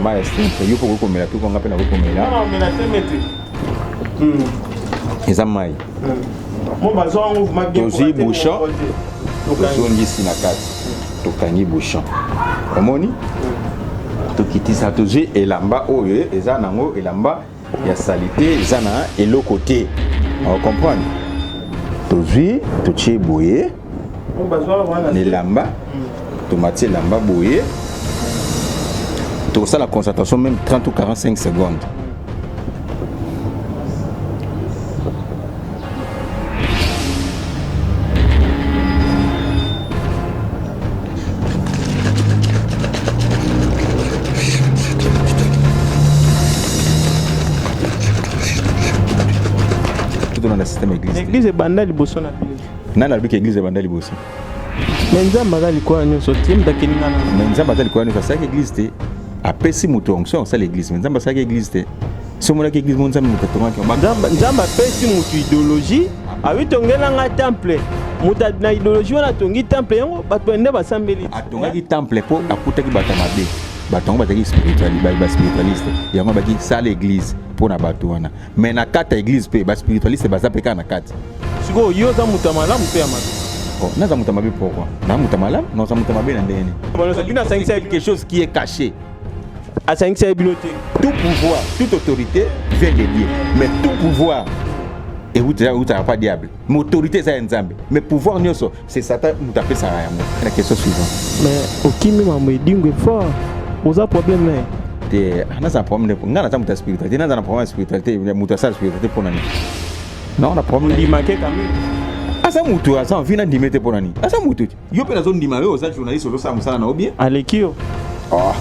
mais simple yo faut komela tout qu'on appelle na komela non mais la temete eza mai mon bazon mouvement bien tozi bouchon tozongi si na kati tokangi bouchon omoni tokitisa tozi elamba oyo eza nango elamba ya salité eza na eloko te on comprendre tozwi totie boye elamba tomatie elamba boye tokosala concentration même 30 ou 45 secondes. Dans le système église. L'église est bandale liboso na ville. Na la bique église est bandale liboso. Mais nzamba za likoa nyonso tim dakelinga na. Mais nzamba za likoa nyonso ça église te. Apesi muto onction ça l'église. Mais nzamba ça église te. Si on a église mon nzamba muto tonga ki nzamba pesi muto idéologie. Awi tongela nga temple. Muta na idéologie wana tongi temple yango bato ende basambeli. Atonga ki temple po akuta ki batamabe. Batonga bataki spiritualiste. Yango baki ça l'église. Na bato wana mais na kata église pe ba spiritualiste baza peka na kati siko yo za mutamala mpe ya mabe oh na za mutamala pourquoi na mutamala non za mutamala na ndene bon ça bina ça quelque chose qui est caché à 5 c'est biloté tout pouvoir toute autorité vient de Dieu mais tout pouvoir et vous t'as pas diable mais autorité ça nzambe mais pouvoir nyoso c'est Satan mutapé ça ya mo la question suivante mais okimi mambo edingwe fort oza problème là on a un problème de ngana ta spiritualité on a un problème de spiritualité muta sa spiritualité pour nani non on a problème di marquer quand même asa mutu asa on vient d'imiter pour nani asa mutu yo pe na zone dimare aux journalistes au sa musala na obien alekio oh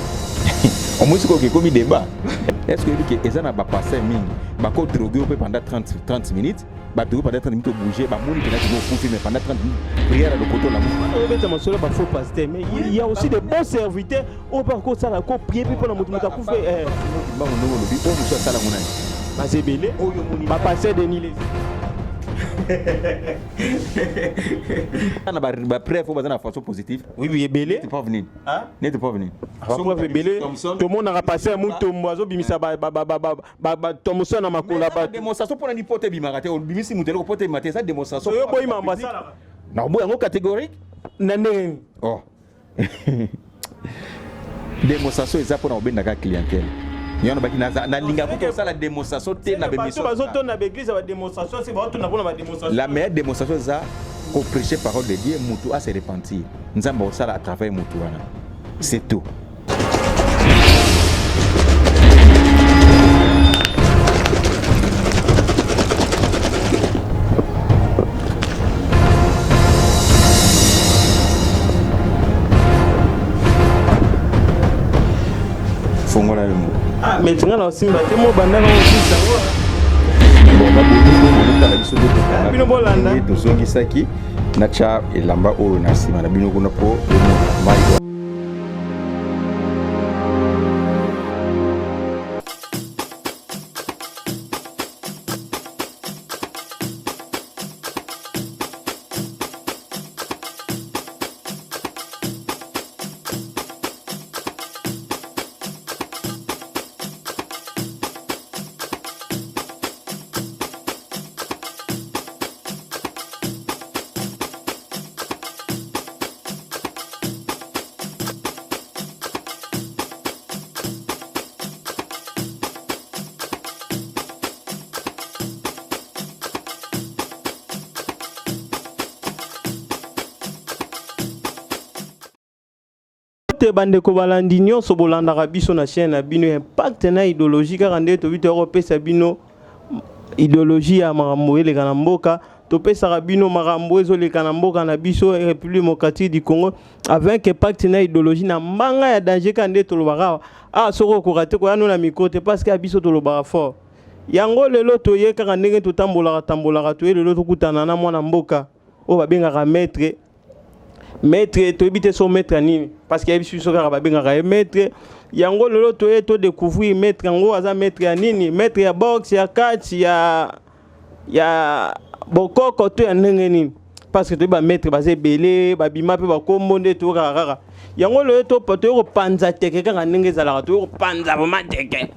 on moi c'est comme débat est-ce que ezana ba passer mingi ba ko droguer pendant 30 minutes ba droguer pendant 30 minutes bouger ba moni que là tu vas mais pendant 30 minutes prière à le côté la mouvement ba faux pasteur mais il y a aussi des bons serviteurs au par contre ça la ko prier pour na mutu ka kufa ba no lobi o muso sala munani ba zebele ba passer de Nile ana ba preuve faut bazana façon positive oui ebele tu pas venir hein n'est pas venir so ebele tout le monde a passé mutu mwazo bimisa ba tomoso na makula ba démonstration pour na pote bimaka te bimisi mutu ko pote maté ça démonstration yo boy mamba sala na boy ngo catégorique na ndenge oh démonstration eza pour na obenda ka clientèle Yon baki na linga pour ça la démonstration te na bémission. Bazoto na église ba démonstration c'est ba na ba démonstration. La meilleure démonstration ça qu'on prêcher parole de Dieu mutu a se repentir. Nzamba osala à travers mutu wana. C'est tout. Fongola le mot. Ah, mais tu as aussi battu mon bandana aussi ça va. Bon, ma bonne la biso de bino bolanda. Et tozongi saki na cha elamba o na sima na bino kuna po mai. Bandeko balandi nyonso bolandaka biso na chaîne na bino impact na idéologie kaka nde tobi tokopesa bino idéologie ya makambo eleka na mboka topesaka bino makambo ezoleka na mboka na biso République démocratique du Congo avec impact na idéologie na mbanga ya danger ka nde tolobaka soko okoka te koyano na micro te parce que biso tolobaka fort yango lelo toye kaka ndenge totambolaka toye lelo tokutana na mwana mboka oyo babengaka maître to ebite so maître nini parce que yebisu so kaka babengaka maître yango lelo toye to découvrir maître yango aza maître ya nini maître ya boxe ya catch ya bokoko to ya ndenge nini parce que to ba maître baze belé babima pe bakombo nde to kaka yango le to poto panza teke kanga ndenge zalaka to panza vraiment teke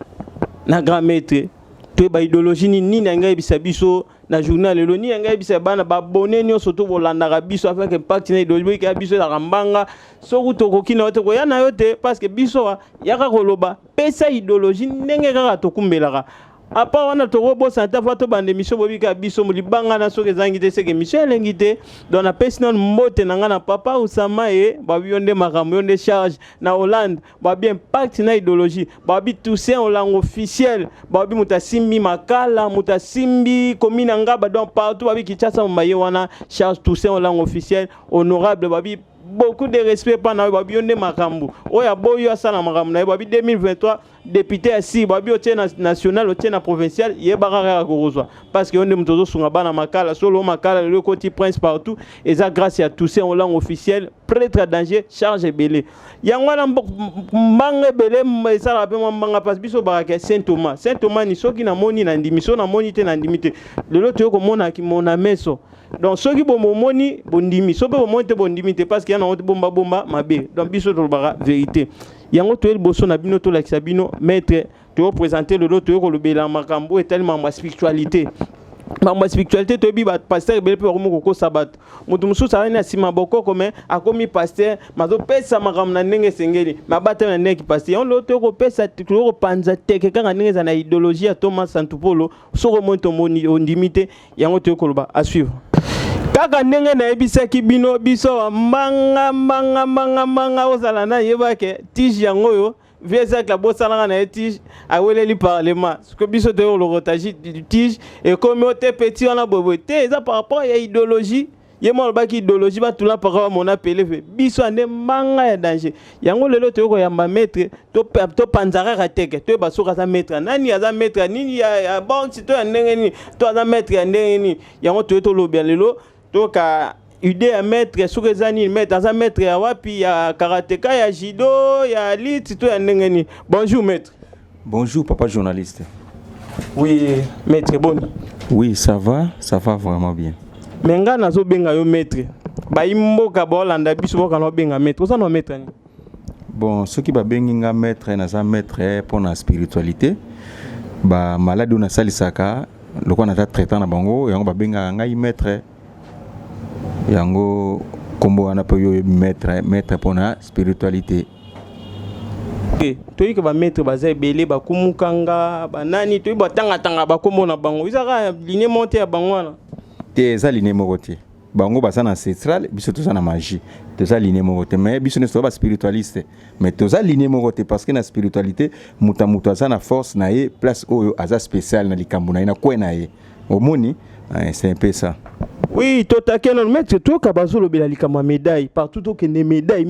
na grand maître to ba idéologie ni nanga bisa biso na journal lelo ni nanga bisa bana ba bonné nyo surtout bolanda biso afin que impact na idéologie ka biso la rambanga so kuto kokina to ko yana yote parce que biso yaka koloba pesa idéologie ndenge kaka to kumbelaka apa wana to robo santa fato bande mission bobika biso mulibanga na soke zangite seke mission lengite dans la personne mote nanga na papa usama ba bionde makambo yonde charge na Hollande ba bien impact na idéologie ba bi Toussaint en langue officielle ba bi mutasimbi makala mutasimbi komina ngaba donc partout ba bi Kinshasa mbaye wana charge Toussaint en langue officielle honorable ba bi beaucoup de respect pendant babi onde makambu oya boyo asala makambu na babi 2023 député assis babi otie national otie na provincial yebaka ko rozwa parce que onde mtozo sunga bana makala solo makala le côté prince partout et ça grâce à tous ces en langue officielle prêtre à danger charge belé yangwana mbanga belé ça rappelle mbanga passe biso baraka Saint Thomas ni soki na moni na ndimiso na moni te na ndimite le loto ko mona ki mona meso donc ceux qui bon moni bondimi so be bon te bondimi te parce qu'il y a un bomba mabe donc biso to bara vérité yango to el boso na bino to la sabino maître to représenter le loto ko le bela makambo et tellement ma spiritualité ma spiritualité to bi ba pasteur bel pe ko ko sabat mutu musu sa na sima boko comme akomi pasteur mazo pesa makam na ndenge sengeli mabata na ndenge pasteur on loto ko pesa ko panza teke kanga ndenge za na idéologie ya Thomas Santupolo so ko monto moni ondimité yango to ko ba à suivre kaka ndenge na ebisaki bino biso manga ozala na yebake tige yango yo viesa la bosala na tige aweleli parlement ce que biso te le rotage tige et comme ote petit on a boboté ça par rapport à idéologie yemo baki idéologie ba tula par mon appelé biso ande manga ya danger yango lelo te ko yamba maître to panzara rateke to basoka za maître nani aza maître nini ya bon si to ndenge ni to aza maître ndenge ni yango to lobia lelo donc idée à mettre sur les années mettre dans un maître à wapi ya karatéka ya judo ya lit tout ya ndengeni bonjour maître. Bonjour papa journaliste. Oui maître bon. Oui ça va vraiment bien. Mais nga nazo benga yo maître ba imboka bolanda biso boka no benga maître ça no maître ni. Bon ce qui ba bengi nga maître na za maître pour la spiritualité ba malade na salisaka loko na ta traitant na bango yango ba benga ngai maître yango kombo ana po yo maître pour la spiritualité. To yi ke ba maître ba za belé ba kumukanga ba nani to yi ba tanga ba kombo na bango izaka ligne monter ya bango na te za ligne mokote bango ba sana ancestral biso to sana magie to za ligne mokote mais biso ne so ba spiritualiste mais to za ligne mokote parce que na spiritualité muta za na force na ye place oyo aza spécial na likambo na ina ko na ye omoni c'est un peu ça. Oui, tout à quel maître, tout kabazo le bela likama médaille partout au que des médailles.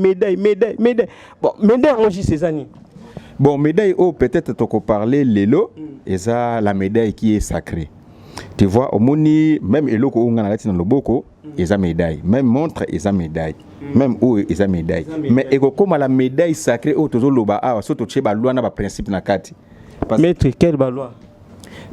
Bon, médaille on dit ces années. Bon, médaille oh peut-être tu parler lelo et ça la médaille qui est sacrée. Tu vois au moni même eloko unga na na loboko et ça médaille, même montre et ça médaille. Même où et ça médaille. Mais eko comme la médaille sacrée au tozo loba ah so to cheba loi na ba principe na kati. Maître quel baloi?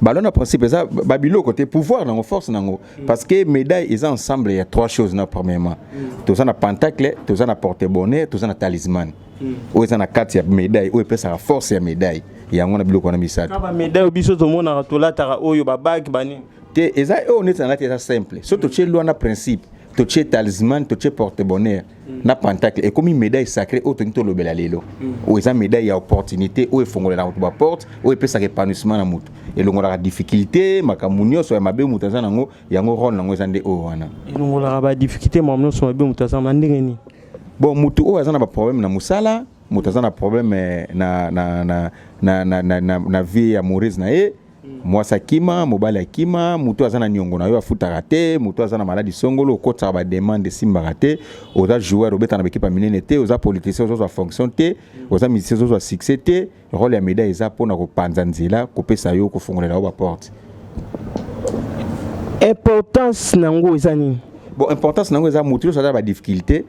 Ballon à principe ça babilo côté pouvoir dans force nango parce que médaille ils ensemble il y a trois choses là premièrement tout ça na pentacle tout ça na porte-bonheur tout ça na talisman ou ça na carte ya médaille ou peut ça force ya médaille ya ngona biloko na misata ba médaille biso to mona to la tara oyo ba bag bani te eza on est na tête simple surtout chez loi na principe to chez talisman to chez porte-bonheur na pentacle et comme une médaille sacrée au to lobela lelo ou eza médaille ya opportunité ou efongola na ba porte ou peut ça épanouissement na mutu et la difficulté makamunyo so ya mabe mutaza nango yango rôle nango ezande o wana ilongola ba difficulté mamno so mabe mutaza na ndenge ni bon mutu o azana ba problème na musala mutaza na problème na vie amoureuse na ye mwasa kima mobali akima mutu azana nyongo na yo afuta raté mutu azana maladie songolo kota ba demande simba raté oza joueur obeta na équipe minene te oza politicien oza fonction te oza musicien oza succès te rôle ya médaille eza pona ko panza nzela ko pesa yo ko fongolela ba porte importance nango eza nini bon importance nango eza mutu so ba difficulté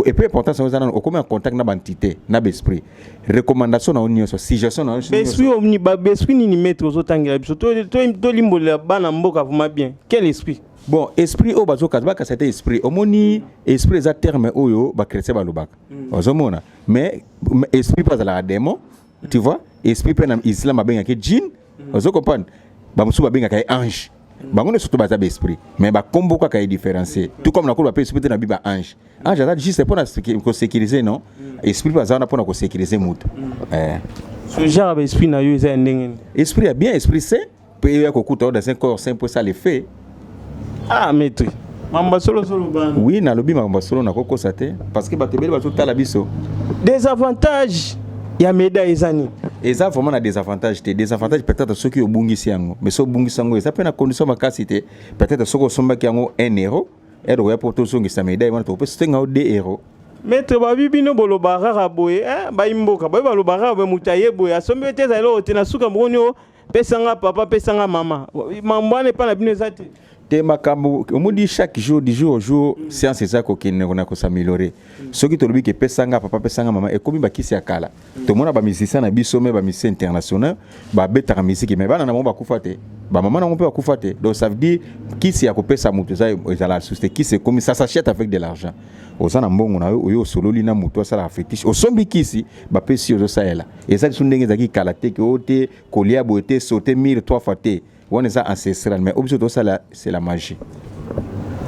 et puis importance eza na ko en contact na entité na esprit recommandation na union so suggestion na esprit omni ba esprit ni mettre aux otangela biso to limbola bana mboka vraiment bien quel esprit bon esprit o bazo kazbaka c'était esprit omoni esprit za terme oyo ba chrétien balobaka ozomona mais esprit pas la démon tu vois esprit pe na islam babenga ke djinn ozo comprendre ba musu babenga ka ange bango ne surtout baza esprit mais ba kombo ka est différencier tout comme na ko ba esprit na biba ange ange ça juste pour sécuriser non esprit pas za na pour sécuriser mutu ce genre d'esprit na yo eza ndenge esprit est bien esprit c'est peut y avoir dans un corps simple ça le fait. Ah maître mamba solo ban oui na lobi mamba solo na koko sate parce que batebeli bato tala biso des avantages ya médaille ezani et ça vraiment na des avantages peut-être ceux qui obungisi yango mais so bungisi yango ça peut na condition makasité peut-être ceux qui somba ki yango 1 euro et do ya poto songi sa médaille wana to peut senga 2 euros maître babibino bolobara boye ba imboka ba balobara ba mutaye boye asombe te za lo te na suka mbonyo pesanga papa pesanga mama mambane pa na bino ezati te makambo omudi chaque jour du jour au jour séance ça ko kine ko na ko s'améliorer ce qui to lobi ke pesanga papa pesanga mama e komi ba kisi akala to mona ba musicien na biso me ba musicien international ba beta musique mais bana na mo ba kufate ba mama na mo pe ba kufate donc ça veut dire kisi ya ko pesa mutu za ezala société kisi comme ça s'achète avec de l'argent ozana mbongo na yo sololi na mutu asala fétiche osombi kisi ba pesi ozo saela et ça sont ndenge zaki kalate ke ote kolia boete sauter 1003 fois te on est ancestral mais obso ça c'est la magie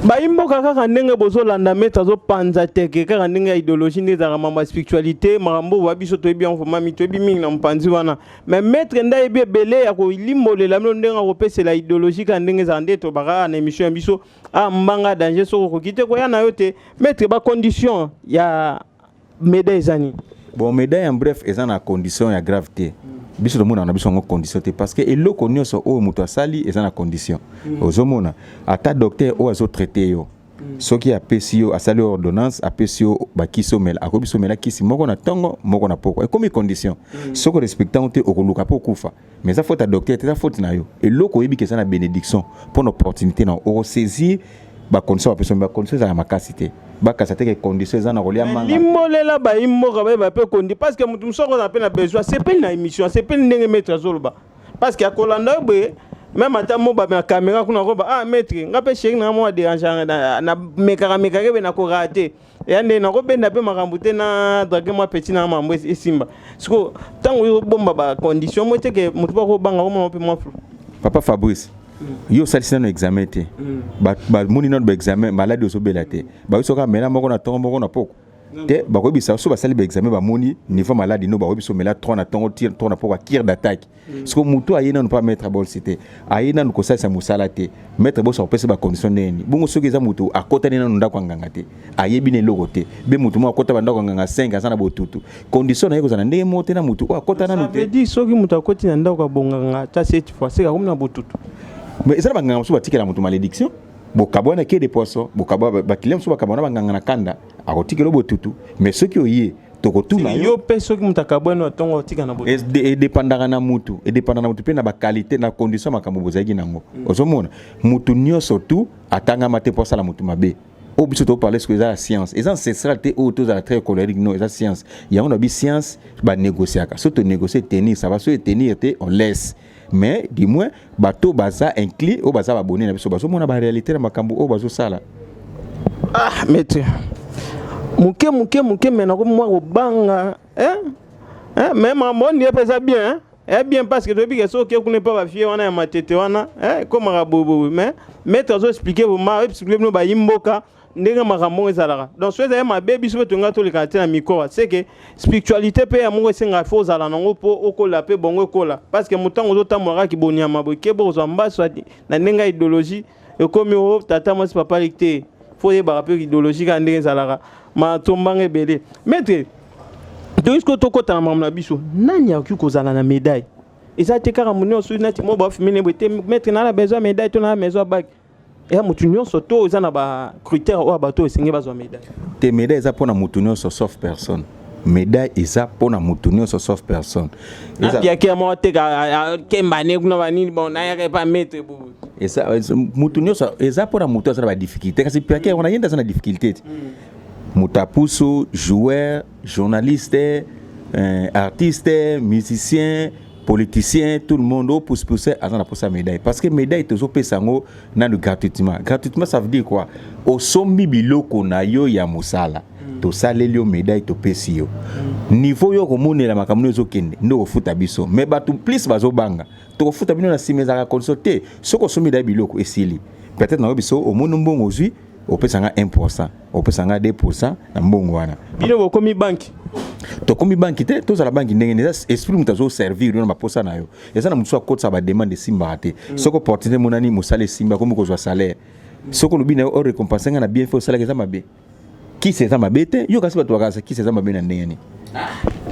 ba imboka kaka ndenge bozo landa meta zo panza teke kaka ndenge idéologie ndeza mamba spiritualité marambo wa biso to bien fo mami to bi mingi na mpanzi wana mais maître ndai be belé ya ko limbolela ndenge ko pese la idéologie ka ndenge za ndeto baka na émission biso mbanga danger so ko kite ko ya na yote maître ba condition ya médaille zani bon médaille en bref eza na condition ya gravité biso domona na biso ngo condition te parce que eloko nyonso o muto asali eza na condition ozomona ata docteur o azo traiter yo soki apesi yo asali ordonnance apesi yo bakiso mela akobiso mela kisi moko na tongo moko na poko e comme condition soko respectant te okoluka po kufa mais ça faut ta docteur te ça faut na yo eloko yebi ke ça na bénédiction pour une opportunité na o saisir ba condition ba condition za makasité bakasa te condition za na kolia manga limolela ba immoka ba pe kondi parce que mutu msoko na pe na besoin c'est pas une émission c'est pas ndenge mettre zoloba parce que akolanda be même ata mo ba caméra kuna ko ba maître ngape chéri na mo déranger na mekaka be na ko rater ya ndé na ko benda pe makambu te na drague moi petit na mambo esimba siko tango yo bomba ba condition mo te ke mutu ba ko banga ko mo pe mo papa Fabrice yo salisa no examen te ba moni no examen malade oso belate ba so ka mena moko na tongo moko na poko te ba ko bisa so ba sali ba examen ba moni niveau malade no ba ko biso mela 3 na tongo tir 3 na poko tir d'attaque parce que mutu ayena no pas mettre bol cité ayena no ko salisa musala te mettre bo so pesa ba condition neni bongo soki za mutu akota nena no ndako nganga te ayebi ne loko te be mutu mo akota ba ndako nganga 5 azana botutu condition na yeko za ndenge mote na mutu o akota na no te dit soki mutu akoti na ndako bonganga ta cette fois c'est comme na botutu mais ça va nganga so batikela mutu malédiction bokabona ke de poisson bokabona ba client so bakabona banganga na kanda akotikela botutu mais ceux qui oye tokotuna yo pe soki mutu akabona tongo tika na botutu et dépendant na mutu pe na ba qualité na condition makambo bozaki nango ozomona mutu nyonso tout atanga mate pour ça la mutu mabe au biso to parler ce que la science et ancestral te auto za très colérique non esa science ya on a bi science ba négocier ka surtout négocier tenir ça va se tenir te on laisse mais du moins bato baza inclus au baza abonné na biso bazo mona ba réalité na makambo o bazo sala maître muke mena ko moi ko banga mais maman ni pesa bien bien parce que depuis que so que connaît pas ba fier wana ya matete wana comme rabobo mais maître zo expliquer vous ma expliquer no ba imboka ndenge makambo ezalaka donc so ezaya mabe biso betonga to leka te na mikoa c'est que spiritualité pe ya mongo esenga fo zala nango po okola pe bongo ekola parce que mutango zo tamwaka ki bonyama boke bo zo mbaso na ndenge idéologie ekomi o tata mo papa lecté fo ye ba pe idéologie ka ndenge ezalaka ma tombanga ebele maître donc ko to kota na mamna biso nani akoki kozala na médaille eza te kaka munyo so nati mo ba fumine bote maître na la besoin médaille to na maison bac et mutu nyonso to eza na ba critère o bato esengi bazwa médaille te médaille eza pona mutu nyonso sauf personne médaille eza pona mutu nyonso sauf personne eza ke mo te ka kembane kuna bani bon na ya pas mettre bo eza mutu nyonso eza pona mutu eza na ba difficulté kasi pia ke on a yenda na difficulté mutapusu joueur journaliste artiste musicien politicien tout le monde au pousse à pour sa médaille parce que médaille toujours peut sango na gratuitement ça veut dire quoi au sombi biloko na yo ya musala to salelio médaille to pesio niveau yo ko monela makamno zo kende ndo futa biso mais batu plus bazo banga to futa bino na simeza ka consulter soko so médaille biloko esili peut-être na biso au monde mbongo ozui au pesanga 1% au pesanga 2% na mbongo wana bino bokomi banki to komi banki te to za la banki ndenge neza esprit mutazo servir na maposa na yo eza na mutu akotsa ba demande simba te soko opportunité monani musale simba comme ko zo salaire soko lubina o récompense na bien fait salaire za mabe qui c'est ça mabe te yo kasi bato bakasa qui c'est ça mabe na ndenge ni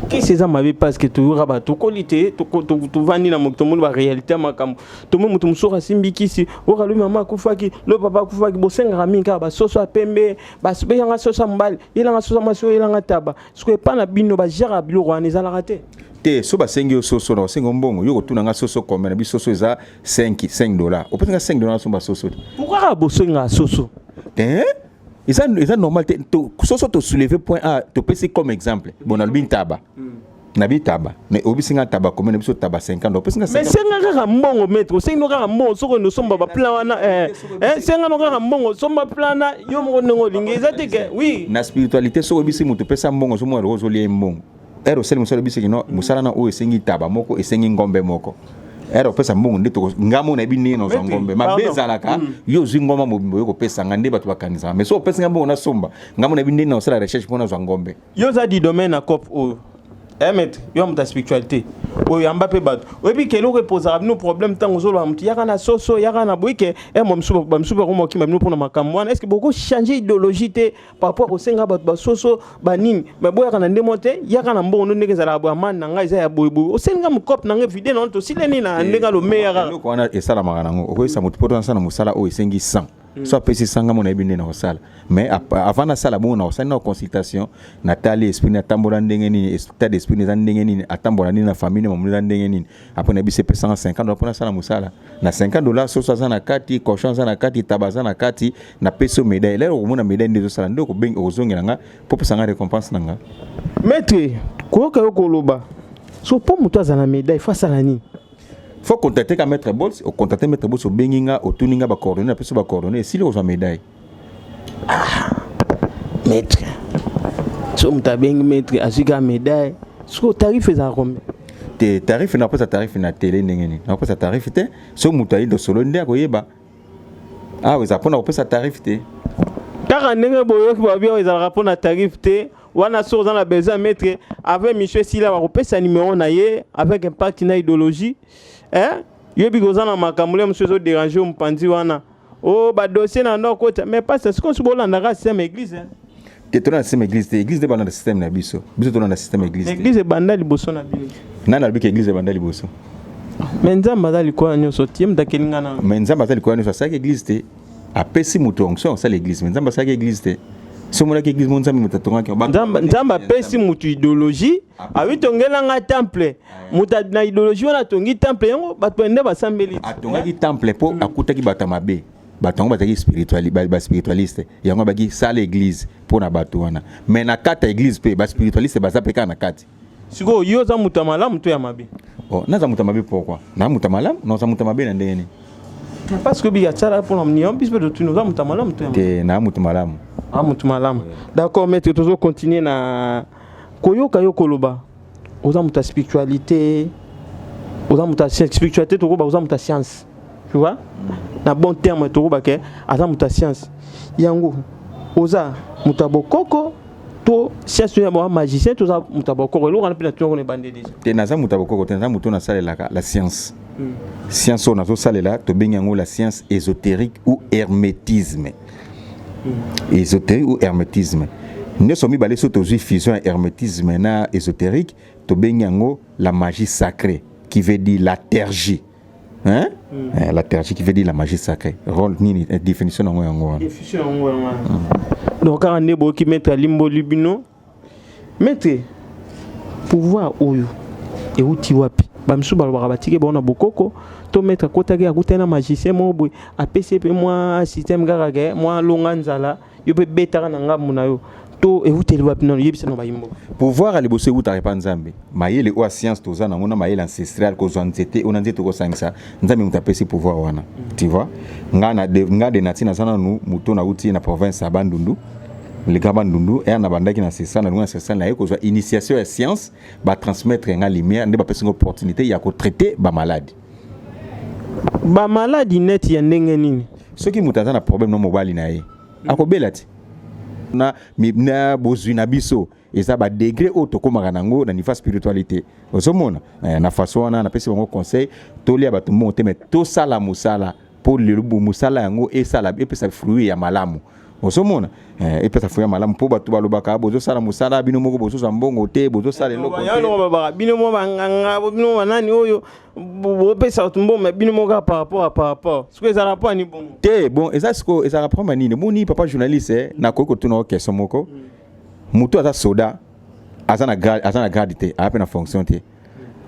qui c'est ça mabe parce que tu raba to qualité to vandi na mokto mo ba réalité makam to mo mutu musora simbi kisi o kalu mama kufaki le papa kufaki bosenga raminga ba soso apembe ba sube yanga soso mbali yelanga soso maso yelanga taba siko pa na bino ba jara bilo rwani za la raté te so ba sengi soso na sengo mbongo yo kotuna nga soso comme na bisoso eza $5 o penga $5 so ba soso pourquoi bosenga soso c'est normal soso to soulever point A to pesi comme exemple bon na bin taba na bi taba mais obisinga taba comme na biso taba 50 obisinga 50 mais senga ka mbongo maître senga ka mbongo soko no somba ba plan wana senga no ka mbongo somba plan na yo mo ngo lingi ezate ke oui na spiritualité so obisi mutu pesa mbongo so mo rozo lie mbongo ero sel musala bisi no musala na o esengi taba moko esengi ngombe moko ero pesa mbongo ndito ngamo na bini no ngombe mabeza laka yo zingoma mobimbo yo pesa ngande batu bakanisa mais so pesa mbongo na somba ngamo na bini na osala recherche pona zo ngombe yo za di domaine na cop o maître yo mta spiritualité o yamba pe bato o bi kelo reposer no problème tango zo lo mti yaka na soso yaka na boike mo msuba ko mo ki mabino pona makambo wana est-ce que boko changer idéologie te par rapport au senga bato ba soso ba nini mais boyaka na ndemote yaka na mbongo no ndenge za la ba man na ngai za ya boybo o senga mu cop na ngai vide non to sileni na ndenga lo meilleur ko wana esala magana ngo ko esa mutu poto sana musala o esengi 100 so pesi sanga mona ebinde na osala mais avant na sala bona osala na consultation natali esprit na tambola ndenge nini état d'esprit na ndenge nini atambola nini na famille mo mulila ndenge nini après na bise pesa 50 pour na sala musala na $50 so ça na kati cochon za na kati tabaza na kati na peso médaille lelo ko mona médaille ndezo sala ndeko bengi ozongela nga po pesa nga récompense nanga maître ko ka yo koloba so po mutu azana médaille face à la nini faut contacter ka maître Bols au contacter maître Bols au benginga au tuninga ba coordonner après so ba coordonner si le médaille maître so muta bengi maître azika médaille so tarif za combien te tarif na pas tarif na télé ndengeni na pas tarif te so muta indo solo ndia ko yeba oui ça pona pas tarif te car ndenge boyo ba bien ils rapport na tarif te wana so dans la besoin maître avec monsieur Sila ba kopesa numéro na ye avec impact na idéologie yo bigozana makamule monsieur zo déranger mpandi wana oh ba dossier na ndoko mais pas ce qu'on se bolanda ka système église te tona système église de banda système na biso tona na système église église banda liboso na bino nana albike église banda liboso mais nzamba dali kwa nyoso tiem da kelinga na mais nzamba dali kwa nyoso sa église te apesi muto onction sa l'église mais nzamba sa église te so mona église mon nzamba mutatonga ki nzamba pesi mutu idéologie awi tongela nga temple muta na idéologie wana tongi temple yango bato ende basambeli atonga ki temple po akutaki bata mabe bato bataki spiritualiste yango baki sala église pour na bato wana mais na kata église pe ba spiritualiste baza peka na kati siko yo za muta malamu to ya mabe na za muta mabe pourquoi na muta malamu na za muta mabe na ndeni parce que biya tsara pour na mnion bisbe de tu nous za muta malamu to ya te na muta malamu mutu malamu d'accord maître toujours continuer na koyoka yo koloba oza muta spiritualité oza muta spiritualité to koba oza muta science tu vois na bon terme to koba ke aza muta science yango oza muta bokoko to science ya ba magicien to za muta bokoko lo kana pena to ko ne bande déjà te na za muta bokoko te na mutu na sala la science science on a zo sala la to benyango la science ésotérique ou hermétisme ésotérique ou hermétisme nous sommes balé sur toute fusion hermétisme na ésotérique to benyango la magie sacrée qui veut dire la tergie la tergie qui veut dire la magie sacrée rôle ni définition ngo yango donc quand on est beau qui mettre limbo libino mettre pouvoir oyo et uti wapi bamsu balobaka batike bona bokoko to mettre kotaki akutana magicien mobwe apesi pe moi système garage moi longa nzala yo pe betaka na ngambu na yo to et vous te le wapina yebisa no bayimbo pouvoir aller bosser uta repa nzambe mayele o science toza na ngona mayele ancestral ko zonzete ona nzete ko sangisa nzambe mutapesi pouvoir wana tu vois ngana de natina sana nu muto na uti na province ya Bandundu le Bandundu et na bandaki na ancestral na ngona ancestral na ko initiation ya science ba transmettre nga lumière nde ba pesi opportunité ya ko traiter ba maladie net ya ndenge nini soki mutaza na problème no mobali na ye akobela ti na bozwi na biso eza ba degré auto komaka nango na niveau spiritualité ozomona na façon wana na pesi bango conseil tolia bato monte mais to sala musala pour le musala yango e sala e pesa fruit ya malamu ozomona e pesa fruit ya malamu po bato balobaka bozo sala musala bino moko bozo za mbongo te bozo sala eloko ya no baba bino mo banganga bino wanani oyo bo pesa tumbo mais bino mo par rapport ce que ça rapport ni bon te bon eza siko eza rapport manini moni papa journaliste na koko tuna question moko muto aza soda azana grade te ape na fonction te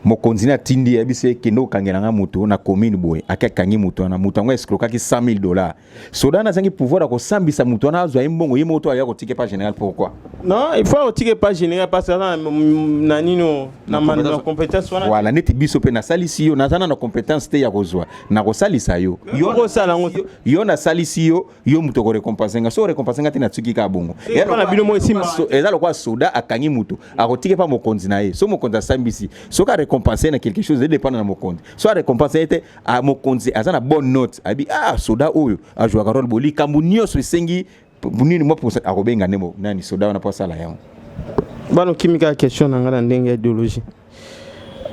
mokonzi na tindi ya biso ekendo kangelanga mutu na commune boye akakangi mutu na mutu ngo escroquaki $100,000 soda na zangi pouvoir de kosambisa mutu na azwa imbongo yemo to ya ko tike pas général pourquoi non il faut tike pas général parce que na nino na compétence wana voilà neti biso pe na salisi yo na zana na compétence te ya kozwa na ko salisa yo yo na salisi yo mutu ko récompenser nga so récompenser nga te na tsuki ka bongo na bino mo esima eza lokwa soda akangi mutu akotike pa mokonzi na ye so mokonzi sambisi so ka récompenser na quelque chose de dépendre na mokonzi soit récompenser était à mokonzi azana bonne note abi soda oyo a jouer rôle boli kamunio so sengi bunini mo pour a robenga nemo nani soda on a pas ça là yango bano kimika question na ngala ndenge idéologie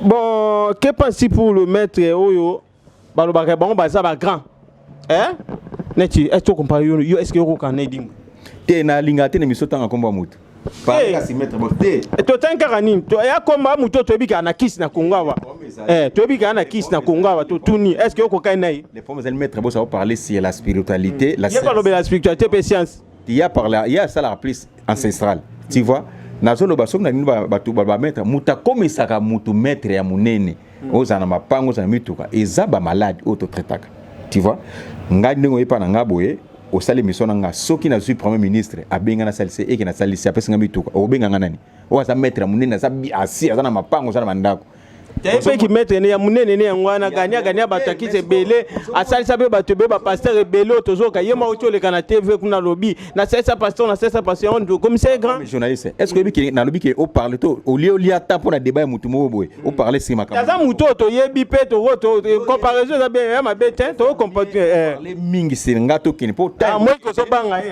bon que penses-tu pour le maître oyo balobaka bango baza ba grand neti est-ce que comparer yo est-ce que yo kana dingo te na linga te na misotanga komba mutu parler si mettre boté to tanka nini to ya komba mutu to bika na kiss na kongawa to bika na kiss na kongawa to tuni est-ce que yo kokai nai les formes elles mettre bo ça va parler sur la spiritualité la spiritualité et science il y a ça la plus ancestrale tu vois nazolo baso na nini batu ba mettre muta komisaka mutu maître ya munene ozana mapango za mituka ezaba malade auto traitaka tu vois ngadi ngo yepa na ngaboye au sali mission nga soki na suis premier ministre abenga na salise et que na salise apesa nga mituka obenga nga nani o za mettre munene za bi asi azana mapango za mandako te ki mettre ne ya munene ne ngwana gania batakise belé asalisa be bato be ba pasteur belé tozoka yema otole kana TV kuna lobby na ça pasteur on comme c'est grand journaliste est-ce que bi na lobby ke o parler to au lieu lia ta pour na débat mutu mo boy o parler si makamba za mutu to yebi pe to comparaison za be ma bete to comporter les mingi singa to kini po ta moi ko so banga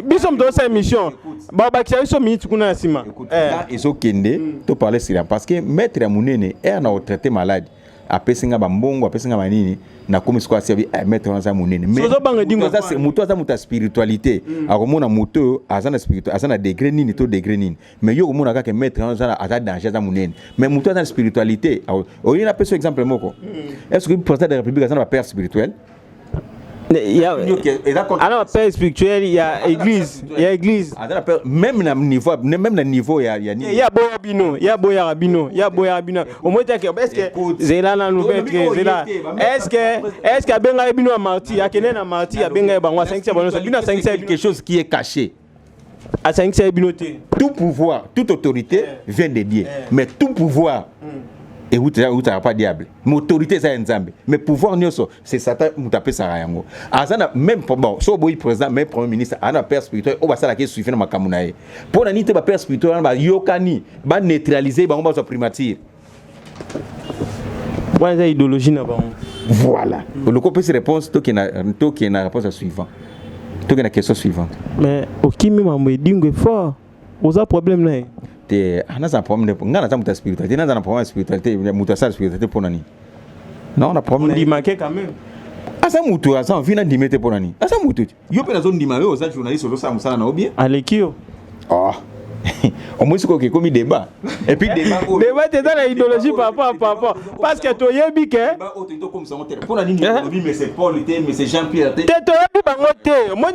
biso mdo sa émission ba ba kiso minute kuna sima ezo kende to parler sérieux parce que maître ya munene na traité malade apesinga bambongo apesinga manini na komi siko asebi mettre na munene mais muto za muta spiritualité akomona muto azana spiritualité azana degré nini to degré nini mais yo komona kaka mettre na aza danger za munene mais muto azana spiritualité oyi na peso exemple moko est-ce que le président de la République azana père spirituel il y a alors père spirituel il y a église même na niveau ya ni il y a boya rabino au moins est-ce que zela na nouvelle zela est-ce que benga rabino marti akene na marti abenga bangwa 5 bono bino 5 quelque chose qui est caché à 5 binoté tout pouvoir toute autorité vient de Dieu mais tout pouvoir et où tu n'as pas diable. Mais autorité, c'est un zambe. Mais pouvoir, c'est Satan, tu as ça. Même bon, si vous président, même premier ministre, on a père spirituel, on va ça la question suivante dans Kamunaye. Pour la nité, père spirituel, on va yokani, va neutraliser, on va se primatir. Voilà l'idéologie. Voilà. Le coup peut se répondre, toi qui a la réponse suivante. Toi qui a la question suivante. Mais au qui me dit fort, vous avez problème là. Anaza problème ngana za muta spiritualité naza na problème spiritualité muta sa spiritualité pour nani non na problème di manquer quand même asa mutu asa vina di mettre pour nani asa mutu yo pe na zone di mawe oza journaliste ozo sa musala na obie alekio au moins ko ke komi débat et puis débat t'es dans l'idéologie papa parce que to yebi ke débat auto comme ça pour nani mais c'est Paul mais c'est Jean-Pierre te to yebi bangote moi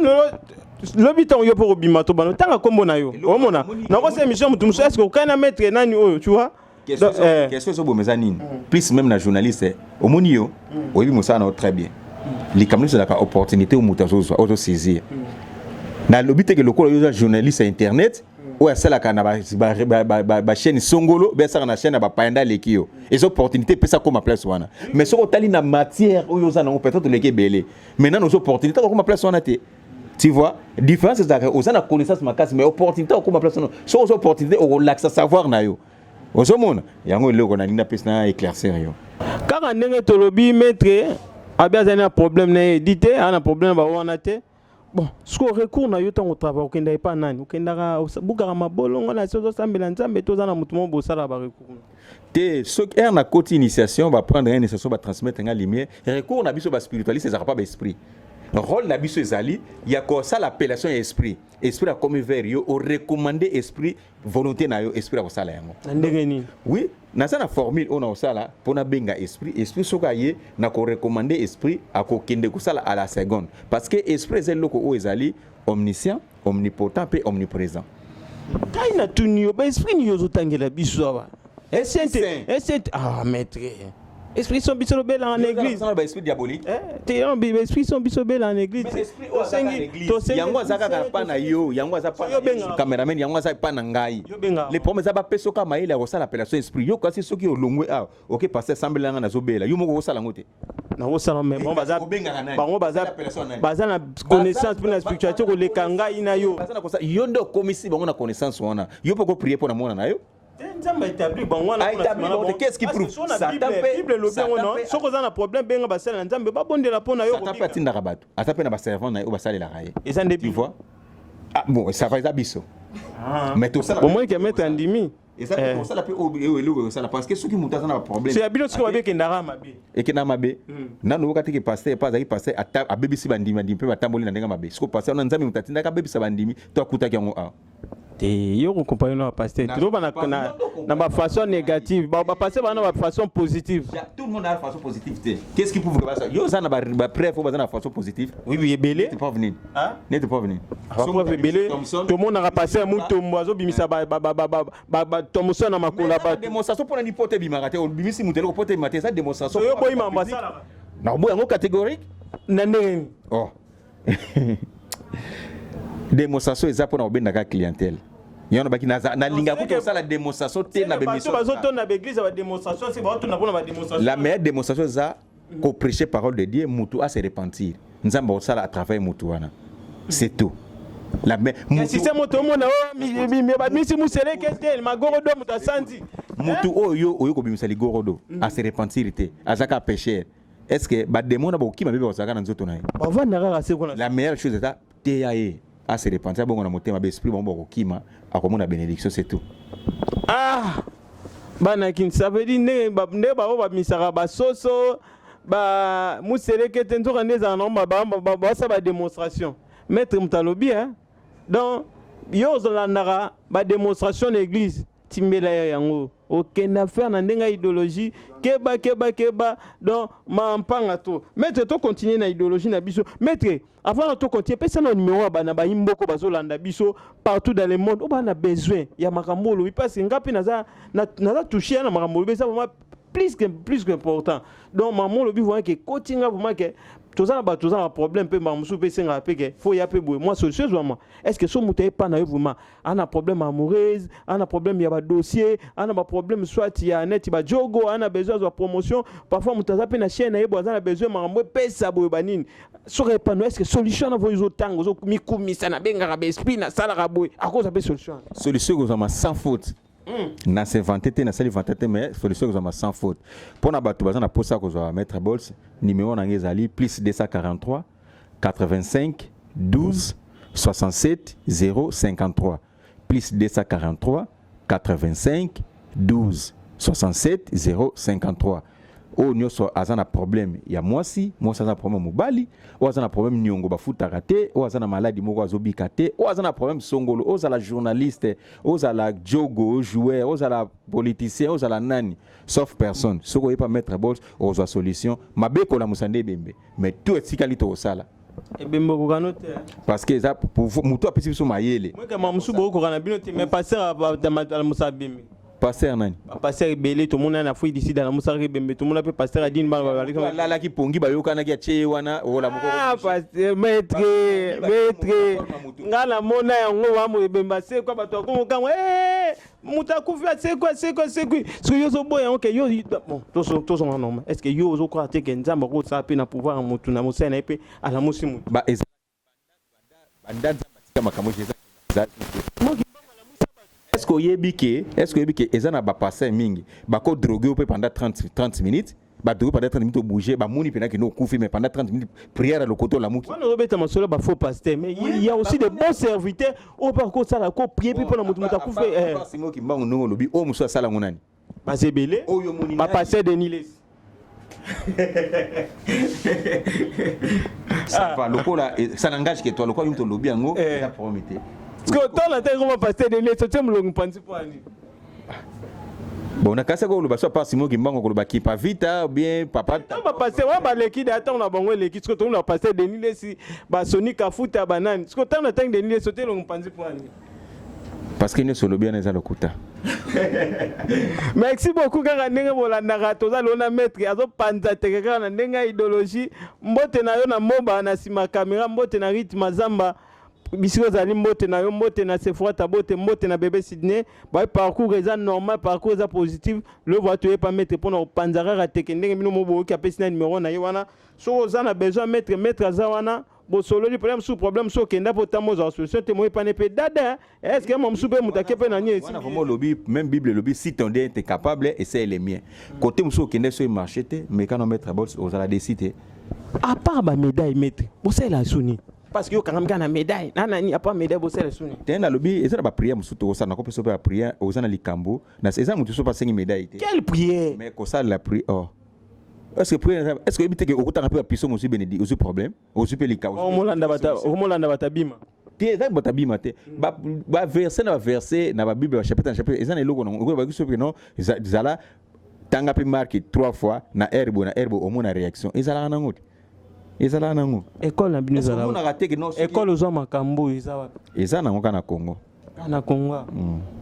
l'habitant yo pour bimato bano tanga kombo na yo omona na ko émission mutu est-ce que kana mettre nani oyo tu vois question so bomeza nini plus même na journaliste omoni yo oyebi musana très bien les camerounais c'est la opportunité au mutu zo saisir na lobite que le ko yo journaliste internet oyo asalaka na bachaîne songolo besaka na chaîne ya bapayanda leki yo eza opportunité epesa koma place wana mais soki otali na matière oyo oza nango peut-être oleki ebele maintenant oza opportunité okoma place wana te tu vois différence ezalaka oza na connaissance makasi mais opportunité okoma place wana soki oza opportunité okolakisa savoir na yo ozomona yango eloko nalingi napesa na éclaircir yo kaka ndenge tolobi maître abi azali na problème na ye edi te ana problème bawana te bon siko recours na yo ntango travail okenda epa nani okendaka bukaka mabolongo na se ozosambela nzambe te oza na motu mo bosala barecours te soki ere na koti initiation baprendre initiation batransmettre nga lumière recours na biso baspiritualiste ezalaka pa baesprit rôle na biso ezali ya kosala appellation ya esprit esprit akomi vers yo orecommande esprit volonté na yo esprit akosala yango na ndenge nini oui naza na formule oyo na kosala mpona benga esprit soki aye na korecommande esprit akokende kosala à la seconde parce que esprit eza eloko oyo ezali omniscient omnipotent mpe omniprésent ngai na tuni yo baesprit nini ozotangela biso awa esente ah maître esprit sont biso bela en église ba esprit diabolique te on bi esprit sont biso bela en église esprit o sanga en église yango azaka ka pa na yo yango azapa cameraman yango azapa pa na ngai les problèmes za ba peso ka maile ya kosala appellation esprit yo kasi soki olongwe a OK passer sambela nga na zobela yo moko kosala ngote na kosala mais bon baza na connaissance pour la spiritualité ko le kanga ina yo baza na kosala yo ndo komisi bango na connaissance wana yo poko prier pour na mona na yo qu'est-ce qui prouve ça Bible le bien non ce qu'on a un problème ben ba sala nzambe ba bondela pona yo ça tape tindaka bato atape na ba servant na yo ba sala la raye et ça tu vois ah bon ça va biso mais tout ça au moins que mettre andimi et ça pour ça la peut au ça parce que ceux qui montent dans un problème c'est abilo ce qu'on va bien kendara mabe et que na mabe na no kati ke passer pas passer a bebisi bandimi ndimi pe batamboli na ndenga mabe ce ko passer on nzambe mutatinda ka bebisa bandimi to akuta ki yango a te yo ko compagnie na pasteur trop na ba façon négative ba passer ba na façon positive tout le monde a une façon positive qu'est-ce qui prouve que ça yo ça na ba preuve ba na façon positive oui belé tu pas venir n'était pas venir preuve belé tout le monde a passé muto mwazo bimisa ba Thompson na makola ba démonstration pour na nipote bimaka te bimisi mutelo ko pote bimate ça démonstration yo boy mamba sala na boy yango catégorique na ndenge oh démonstration eza pour na obenda clientèle yona baki na linga ko ça la démonstration te na bémission bazoto na l'église ba démonstration c'est ba to na ba démonstration la meilleure démonstration eza ko prêcher parole de Dieu mutu à se repentir nzamba o sala à travers mutu wana c'est tout la mais si c'est moto mona mi ba misi musele kete magoro do muta santi mutu oyo ko bimisa ligoro à se repentir te azaka pécher est-ce que ba démon na ba okima bebe osaka na nzoto na ye ba vanda kaka se kona la meilleure chose est TAE à se repentir bon na motema ba esprit bon okima akomona bénédiction c'est tout ah bana kin ça veut dire ne ba misaka ba soso ba musele kete nzoka ndeza na ba sa ba démonstration maître mutalobi hein donc yo zolandaka ba démonstration l'église timbela yango okenda faire na ndenga idéologie keba donc mampanga to maître to continuer na idéologie na biso maître avant to continuer pesa na numéro ba na ba imboko bazolanda biso partout dans le monde on a besoin ya makambo lo parce ngapi naza toucher na makambo lo ça vraiment plus que important donc maman lo bi voit que coaching vraiment que tous un problème peu mamusu pe senga pe que faut ya pe boy moi solution vraiment est-ce que so muté pas na vraiment on a problème amoureuse on a problème ya ba dossier on a problème soit ya net ba jogo on a besoin de promotion parfois mutaza pe na chaîne na yebo on a besoin makambo pesa boy banini so répondre est-ce que solution na voyo tango zo mikumisa na benga ba esprit na sala ka boy à cause de solution vraiment sans faute na se vanté na sali vanté mais solution que sans faute pour na bato bazana pour ça que zo mettre bols numéro na ngezali plus 243 85 12 67 053 plus 243 85 12 67 053 o nyoso azana problème ya mwasi azana problème mobali o azana problème nyongo bafuta raté o azana maladie moko azobika te o azana problème songolo o azala journaliste o azala jogo joueur o azala politicien o azala nani sauf personne soko yepa mettre bols o zo solution mabeko la musande bembe mais tout etikali to sala ebembe ko kanote parce que ça pour muto apesi biso mayele moi que mamusu boko kana bino te mais passer à musabembe pasteur nani pasteur ebele to mona na fui d'ici dans la musaka ebembe to mona pe pasteur adine ba la ki pongi ba yokana ki atie wana ola moko pasteur maître ngala mona yango wa mo ebemba se kwa bato ko kango mutakufi se kwa so yo zo boya OK yo bon to so normal est-ce que yo zo croire que nzamba ko sa pe na pouvoir mutu na musena pe ala musimu ba bandanza batika makambo jeza est-ce que yebike ezana ba passer mingi ba ko droguer pendant 30 minutes ba droguer pendant 30 minutes bouger ba moni pena que no kufi mais pendant 30 minutes prière à le côté la muki on robeta masolo ba faux pasteur mais il y a aussi des bons serviteurs au par ko sala ko prier puis pour muta kufi simo ki mbangu no lobi o muso sala ngonani ba sebele ba passer de Niles ça va le là ça n'engage que toi le quoi yum to lobi yango ça promettait parce que toi la terre on va passer de Niles tu me le penser pour ani bon na kasa ko loba so pas simo ki mbango ko loba ki pa vita bien papa on va passer on va l'équipe attends on a bongo l'équipe parce que on va passer de Niles si ba sonika futa banane parce que tant na temps de Niles sauter le penser pour ani parce que ne solo bien les alokuta. Merci beaucoup kaka ndenge bolandaka toza lona maître azo panza teke kaka na ndenge idéologie mbote na yo na moba na sima caméra mbote na rythme zamba bisiko zali mbote na yo mbote na Sephora tabote mbote na bébé Sydney ba parcours eza normal parcours eza positif le voit tu pas mettre pour na panza kaka teke ndenge bino mobo ki apesi na numéro na yo wana so oza na besoin maître azawana bo solo li problème so kenda potamo za solution te moy panepe dada est-ce que mon soupe mutake pe na nie ici vraiment lobby même bible lobby si ton Dieu est capable essaye les miens côté muso kenda so marché te mais quand on mettre bols aux la décider à part ba médaille mettre bo c'est la suni parce que yo quand même na médaille nana ni a pas médaille bo c'est la suni te na lobby eza ba prière muso to ça na ko peso ba prière aux na likambo na eza mutu so pas 5 médailles te quelle prière mais ko ça la prière est-ce que éviter que au temps après piso mo bénédit au problème au super les cas au molanda bata bima te za bata bima te ba verset na ba bible chapitre ezana eloko non ba kiso que non zala tanga pe marqué 3 fois na herbo au moins na réaction ezala nango école na bino zala école ozo makambo eza nango kana Congo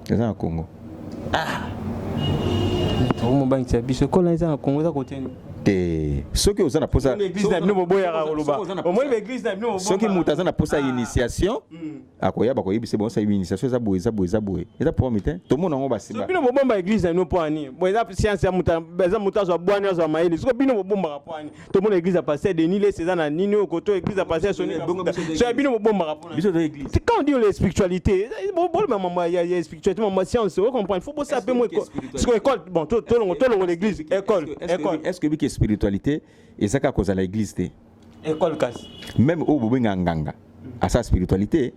eza na Congo Tomo banki biso école eza na Congo za côté ceux qui osana posa l'église na bino boboya ka koloba au moins l'église na bino ceux qui mutazana posa initiation akoya bakoyebise bon ça initiation za boye eza promete to mona ngo basimba bino bobomba église na bino po ani bo eza science ya mutazo ya bwana za maili siko bino bobomba po ani to mona église a passer de Niles eza na nini o koto église a passer soni so bino bobomba po ani biso de église c'est quand on dit la spiritualité bon maman il y a spiritualité maman science on comprend il faut bosser un peu moins parce que école bon to longo l'église école est-ce que spiritualité et ça qu'à cause de l'église école casse même au bobinga nganga à sa spiritualité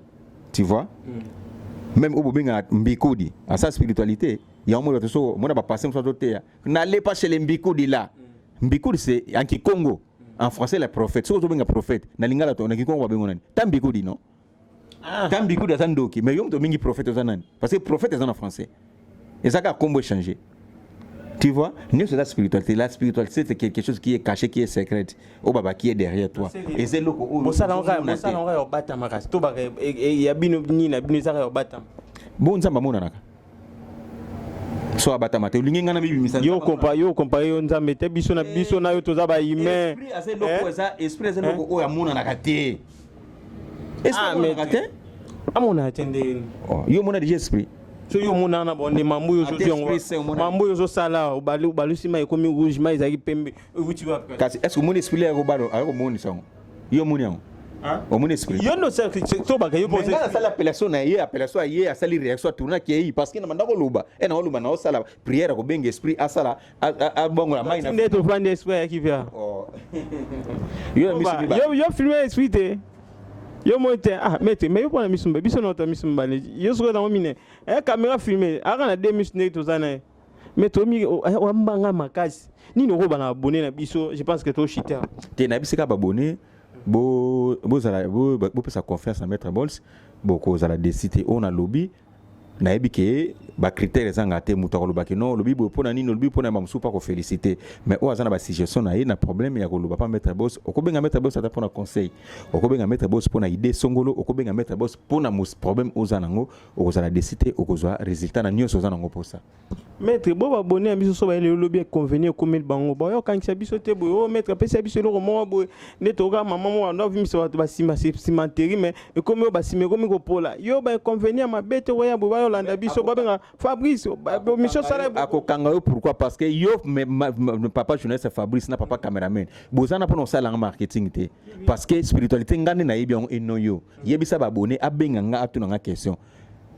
tu vois même au bobinga mbikodi à sa spiritualité il y a un moment où on va passer sur d'autres n'allez pas chez les mbikodi là mbikodi c'est en Congo en français les prophètes so bobinga prophète na lingala to na Congo ba bengo nani tambikodi non tambikodi azandoki mais yom to mingi prophète ozanani parce que prophète est en français et ça qu'a combo changer. Tu vois, nous c'est la spiritualité. La spiritualité c'est quelque chose qui est caché, qui est secret. Au baba qui est derrière toi. Et c'est le bon ça on va battre makas. To ba il y a bino ni na bino ça va battre. Bon nzamba mona naka. So abata mate ulinga na bibi misana. Yo compa yo nzambe te biso na yo toza ba humain. Esprit assez loko ça, esprit assez loko o ya mona naka te. Esprit mona naka te? Amona atende. Yo mona déjà esprit. So yo mona na bonne mambo yo mambo yo sala obalusi ma ekomi rouge ma izaki pembe wuti wa kasi est-ce que mon esprit là robalo ayoko moni sango yo moni yango o mon esprit yo no c'est to ba yo poser ça l'appellation na ye appellation ye a sali réaction tourna qui yi parce que na mandako loba et na loba na sala prière ko benga esprit asala a bongo la mai na ndé to prendre esprit qui vient yo filmer esprit te yo monte mete mais yo pona misumba biso na misumba yo soko na mine caméra filmer aka na 2 minutes to zana mais to mi o mbanga makasi nini ko bana abonné na biso je pense que to cheater te na bisika ba abonné bo zala bo pesa confiance à maître Bols bo ko zala décider on a lobby nayebi ke ba critères ezanga te muto akoloba ke non lobi boye mpona nini lobi mpona bamosusu mpa kofélicité mais oyo aza na basuggestion na ye na problème ya koloba mpa maître bos okobenga maître bos ata mpona conseil okobenga maître bos mpona idée songolo okobenga maître bos mpona problème oza nango okozala décide okozwa résultat na nyonso oza nango mposa maître bo babone ya biso so bayele lobi convenir komeli bango bayokangisa biso te boye o maître apesa biso eloko moko boye nde toka mama moko ando avimisa bato basimanteri mais ekomi oyo basima ekomi kopola yo baconvenir mabe te oya boye bayolanda biso babenga Fabrice mission sala akokanga yo pourquoi parce que yo papa journaliste Fabrice na papa cameraman bozana mpona osalanga marketing te parce que spiritualité ngande nayebi yango eno yo yebisa babone abenga nga atunanga question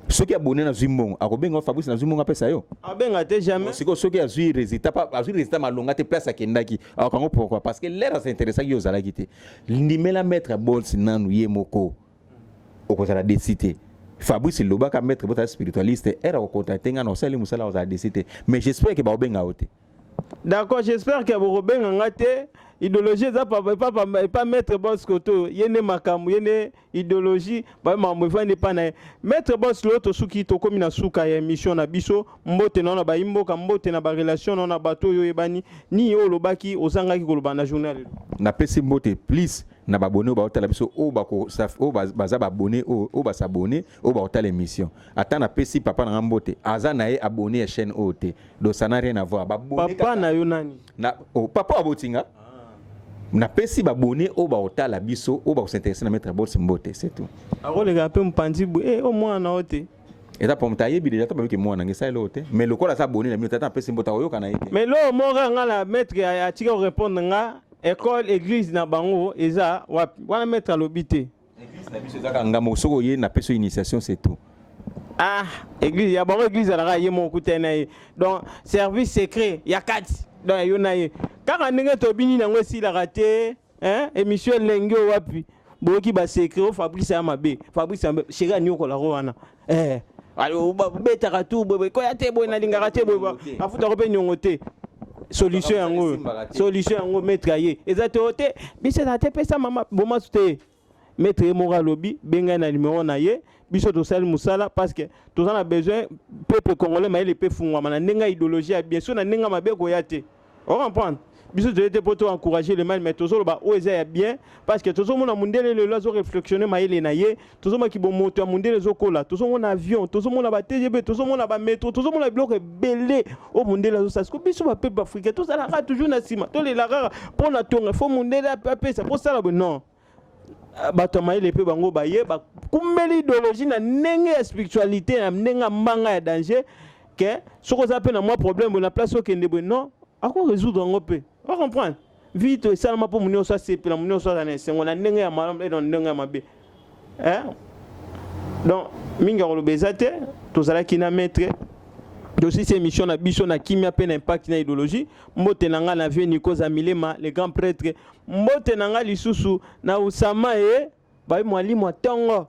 soki abonné na Zimbongo akobenga Fabrice na Zimbongo apesa yo abenga te jamais siko soki azui résultat malonga te place akendaki akango pourquoi parce que l'air s'intéressa ki ozalaki te ndimela maître Bols nanu ye moko okozala décité Fabrice lobaka maître bota spiritualiste era okontacter nga na osali musala ozala décité mais j'espère que baobenga ote d'accord j'espère que baobenga ngate idéologie za pas maître Boss koto yene makamu yene idéologie ba mambo fane pa na maître Boss l'autre suki to komi na suka ya émission na biso mbote na ba imboka mbote na ba relation na bato yo ebani ni yo lobaki osangaki koloba na journal na pesi mbote please na babone ba otala biso o bako o baza babone o ba s'abonner o ba otala émission ata na pesi papa na mbote aza na ye abonné à chaîne OT donc ça n'a rien à voir babone papa na yo nani na papa abotinga na pesi babone o ba otala biso o ba s'intéresser na maître Bols mbote c'est tout akolega pe mpandi bu o mwana ote eta pomta yebi déjà tababi ke mwana ngesa elo te mais lokola sa abonné na mi tata pesi mbote oyoka na yete mais lo mora nga la maître ya tika répondre nga école église na bango eza wana maître lobité église na biso zaka ngamo soko ye na peso initiation c'est tout ah église ya bango église la ye mon kutena donc service secret ya kati donc yo na ye kaka ndenge to bini na ngo si la raté hein émission lenge wapi boki ba secret Fabrice ya mabe Fabrice chéri ni okola wana alo beta ka tout boy ko ya te boy na linga raté boy afuta ko pe nyongo te solution yango maître ye ezate te biso na te pesa mama boma te maître mora lobi benga na numéro na ye biso to sali musala parce que tous on a besoin peuple congolais mais le peuple fungwa na nenga idéologie bien sûr na nenga mabe ko ya te on comprend biso to te poto encourager le mal mais toujours ba o eza bien parce que toujours mona mundele le lazo réflexionner maile na ye toujours ma ki bo moto mundele zo kola toujours mon avion toujours mona ba TGV toujours mona ba métro toujours mona bloc belé o mundele zo ça ko biso ba peuple africain tout ça la toujours na sima to le la rara pour na tonga faut mundele pa ça pour ça là non bato maile pe bango ba ye ba kumeli idéologie na nenge ya spiritualité na nenge mbanga ya danger que soko za pe na moi problème na place au kende non à quoi résoudre en pe on comprend vite ça m'a pour munio ça c'est pour munio ça na sengo na nenge ya malam et na nenge ya mabe donc minga ko bezate to zala kina maître aussi ces missions na biso na kimia pe na impact na idéologie mbote nanga na vie Nico Zamilema le grand prêtre mbote nanga lisusu na usama ba mwalimu tongo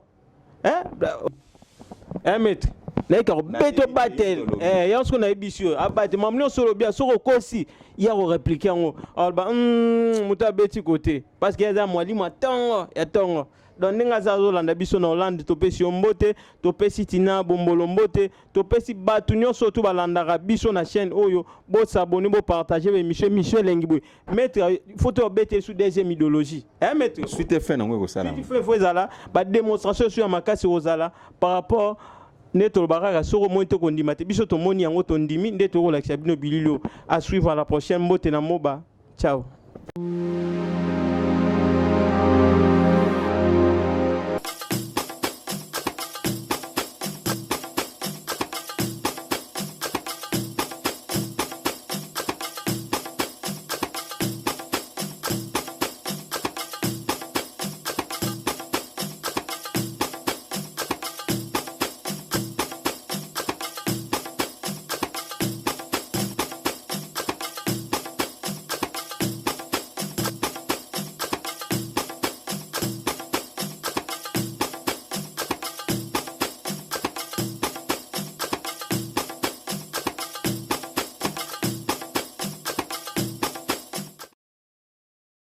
maître na ka beto batel yansko na ebisio abate mamno solo bia soko kosi ya ko répliquer ngo alba muta beti côté parce que ya mwalimu tongo ya tongo donc ndenge za zolanda biso na Hollande topesi mbote topesi tina bombolo mbote topesi batu nyonso to balandaka biso na chaîne oyo bo s'abonner bo partager émission lengi boy maître photo bete sous deuxième idéologie maître suite fin nango ko sala faut ezala ba démonstration sur makasi ozala par rapport neto baraka soko monte ko ndima te biso to moni yango to ndimi ndeto ko lakisa bino bililo à suivre à la prochaine mbote na moba ciao.